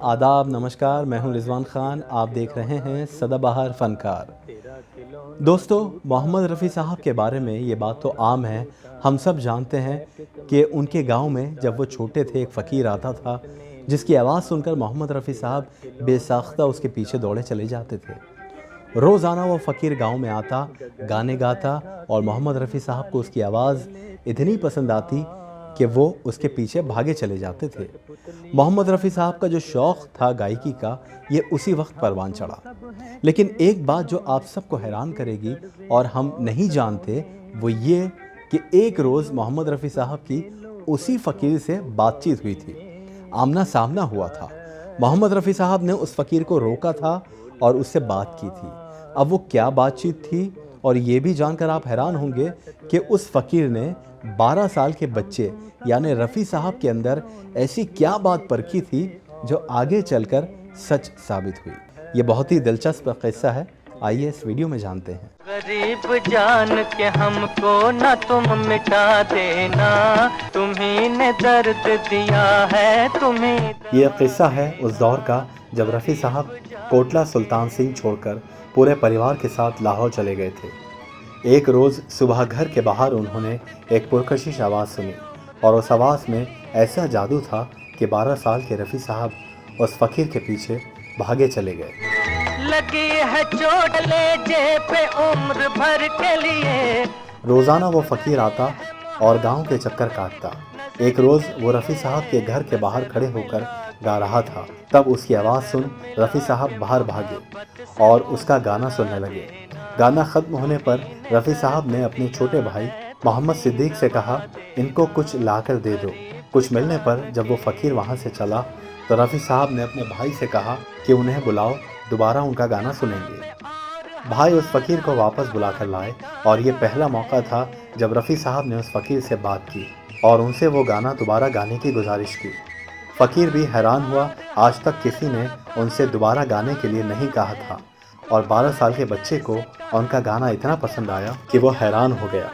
आदाब, नमस्कार। मैं हूं रिजवान खान। आप देख रहे हैं सदाबहार फ़नकार। दोस्तों, मोहम्मद रफ़ी साहब के बारे में ये बात तो आम है। हम सब जानते हैं कि उनके गांव में जब वो छोटे थे एक फ़कीर आता था, जिसकी आवाज़ सुनकर मोहम्मद रफ़ी साहब बेसाख्ता उसके पीछे दौड़े चले जाते थे। रोज़ाना वो फ़कीर गांव में आता, गाने गाता और मोहम्मद रफ़ी साहब को उसकी आवाज़ इतनी पसंद आती कि वो उसके पीछे भागे चले जाते थे। मोहम्मद रफ़ी साहब का जो शौक़ था गायकी का, ये उसी वक्त परवान चढ़ा। लेकिन एक बात जो आप सबको हैरान करेगी और हम नहीं जानते, वो ये कि एक रोज़ मोहम्मद रफ़ी साहब की उसी फ़कीर से बातचीत हुई थी। आमना सामना हुआ था। मोहम्मद रफ़ी साहब ने उस फ़कीर को रोका था और उससे बात की थी। अब वो क्या बातचीत थी, और ये भी जानकर आप हैरान होंगे कि उस फ़कीर ने 12 साल के बच्चे यानी रफ़ी साहब के अंदर ऐसी क्या बात परखी थी जो आगे चलकर सच साबित हुई। ये बहुत ही दिलचस्प किस्सा है। आइए इस वीडियो में जानते हैं। गरीब जान के हमको ना तुम मिटा देना, तुम्ही ने दर्द दिया है तुम्ही। ये किस्सा है उस दौर का जब रफ़ी साहब कोटला सुल्तान सिंह छोड़कर पूरे परिवार के साथ लाहौर चले गए थे। एक रोज़ सुबह घर के बाहर उन्होंने एक पुरकशिश आवाज़ सुनी और उस आवाज़ में ऐसा जादू था कि 12 साल के रफ़ी साहब उस फ़कीर के पीछे भागे चले गए। लगी है चोट ले जे पे उम्र भर के लिए। रोज़ाना वो फ़कीर आता और गांव के चक्कर काटता। एक रोज़ वो रफ़ी साहब के घर के बाहर खड़े होकर गा रहा था। तब उसकी आवाज़ सुन रफ़ी साहब बाहर भागे और उसका गाना सुनने लगे। गाना ख़त्म होने पर रफ़ी साहब ने अपने छोटे भाई मोहम्मद सिद्दीक से कहा, इनको कुछ लाकर दे दो। कुछ मिलने पर जब वो फ़कीर वहाँ से चला तो रफ़ी साहब ने अपने भाई से कहा कि उन्हें बुलाओ, दोबारा उनका गाना सुनेंगे। भाई उस फ़कीर को वापस बुलाकर लाए और ये पहला मौका था जब रफ़ी साहब ने उस फ़कीर से बात की और उनसे वो गाना दोबारा गाने की गुजारिश की। फ़कीर भी हैरान हुआ, आज तक किसी ने उनसे दोबारा गाने के लिए नहीं कहा था और 12 साल के बच्चे को उनका गाना इतना पसंद आया कि वो हैरान हो गया।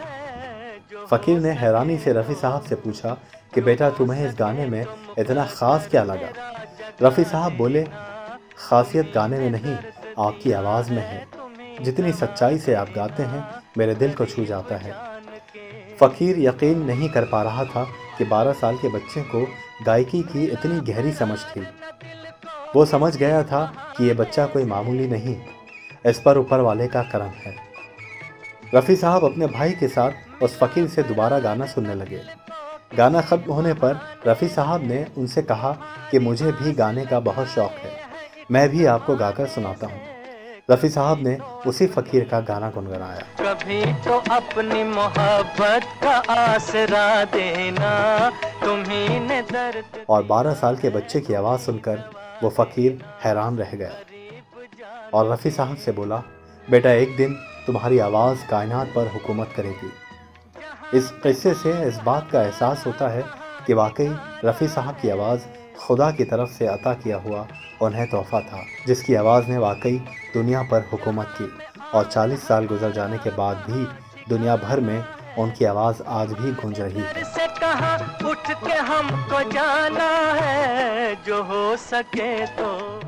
फ़कीर ने हैरानी से रफ़ी साहब से पूछा कि बेटा, तुम्हें इस गाने में इतना ख़ास क्या लगा? रफ़ी साहब बोले, ख़ासियत गाने में नहीं, आपकी आवाज़ में है। जितनी सच्चाई से आप गाते हैं, मेरे दिल को छू जाता है। फ़कीर यकीन नहीं कर पा रहा था कि 12 साल के बच्चे को गायकी की इतनी गहरी समझ थी। वो समझ गया था कि ये बच्चा कोई मामूली नहीं, इस पर ऊपर वाले का करम है। रफ़ी साहब अपने भाई के साथ उस फ़कीर से दोबारा गाना सुनने लगे। गाना ख़त्म होने पर रफ़ी साहब ने उनसे कहा कि मुझे भी गाने का बहुत शौक़ है, मैं भी आपको गाकर सुनाता हूँ। रफ़ी साहब ने उसी फ़कीर का गाना गुनगुनाया। कभी तो अपनी मोहब्बत का आसरा देना, तुम्ही ने दर्द। और 12 साल के बच्चे की आवाज़ सुनकर वो फ़कीर हैरान रह गया और रफ़ी साहब से बोला, बेटा, एक दिन तुम्हारी आवाज़ कायनात पर हुकूमत करेगी। इस किस्से से इस बात का एहसास होता है कि वाकई रफ़ी साहब की आवाज़ खुदा की तरफ से अता किया हुआ उन्हें तोहफ़ा था, जिसकी आवाज़ ने वाकई दुनिया पर हुकूमत की और 40 साल गुजर जाने के बाद भी दुनिया भर में उनकी आवाज़ आज भी गूंज रही है। से कहा उठ के हमको जाना है, जो हो सके तो